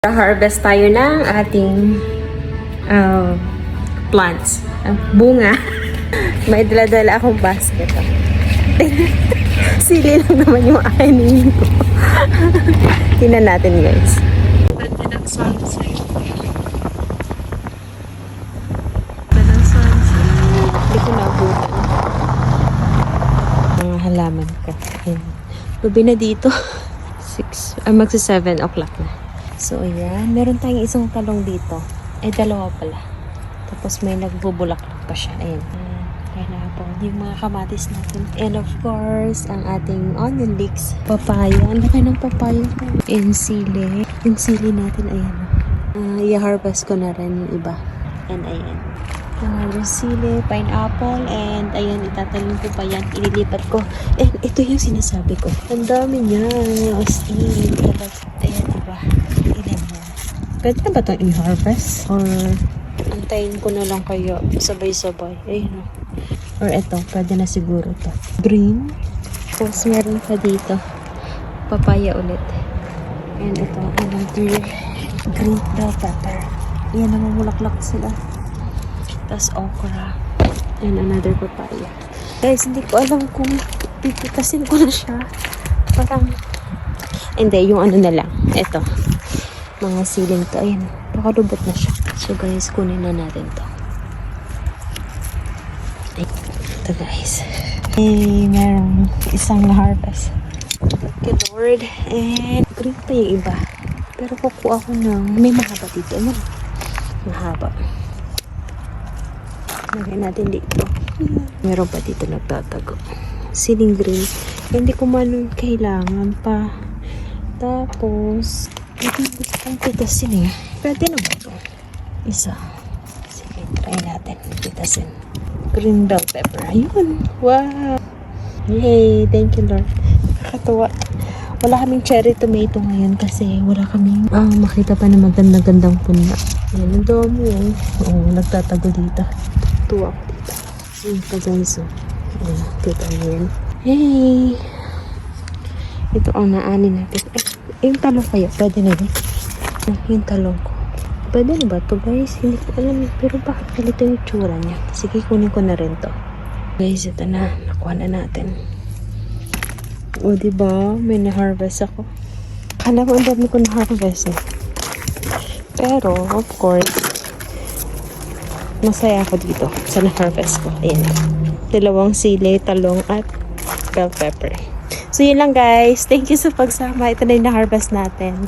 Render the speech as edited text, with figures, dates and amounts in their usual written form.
Harvest tayo ng ating plants. Bunga. May dala-dala akong basket. Sili lang naman yung anin ko. Tingnan natin, guys. Ganda ng sunset. Ganda ng sunset. Hindi ko naabutan. Mga halaman ko. Ayan. Gabi na dito. Magsa 7 o'clock na. So, ayan. Meron tayong isang talong dito. Dalawa pala. Tapos may nagbubulaklak pa siya. Ayan. Pineapple. Yung mga kamatis natin. And of course, ang ating onion leeks. Papaya. Ang laki ng papaya. And sili. Yung sili natin, ayan. I-harvest ko na rin yung iba. And ayan. Yung sili, pineapple, and ayan, itatanim ko pa yan. Ililipat ko. And ito yung sinasabi ko. Ang dami niya. Astig. Ayan, diba? Pwede na ba itong i-harvest? Or antayin ko na lang kayo sabay-sabay. Ayun o. Or ito, pwede na siguro to. Green. Tapos meron pa dito. Papaya ulit. And ito, another green bell pepper. Ayan, namumulaklak sila. Tapos okra. And another papaya. Guys, hindi ko alam kung pipitasin ko na siya. Parang, hindi, yung ano na lang. Ito. Mga siling to. Ayan. Pakalubot na siya. So guys, kunin na natin to. Ay, ito guys. Merong isang na-harvest. Thank you Lord. And green pa yung iba. Pero kukuha ko ng may mahaba dito. Ano? Mahaba. Lagyan natin dito. Meron pa dito nagtatago. Siling green. Hindi ko man kailangan pa. Tapos gusto kong pitasin eh. Pwede na ba ito? Isa. Sige, try natin. Pitasin. Green bell pepper. Ayun. Wow. Yay. Thank you Lord. Nakakatuwa. Wala kaming cherry tomato ngayon kasi wala kaming makita pa na magandang punla. Yan. Ang dami yan. Oo, nagtatago dito. Tuwa ko dito. Yung pagganso. Ayan. Kita nyo yan. Hey. Ito ang naanin natin. Yung talong kaya, pwede na rin. Yung talong ko. Pwede na ba ito guys? Hindi ko alam. Pero bakit ganito yung tsura niya? Sige, kunin ko na rin to. Guys, ito na. Nakuha na natin. O, diba? May na-harvest ako. Akala ko ang dami ko na-harvest eh. Pero, of course, masaya ako dito sa na-harvest ko. Ayan. 2 sili, talong, at bell pepper. So, yun lang guys. Thank you sa pagsama. Ito na yung na-harvest natin.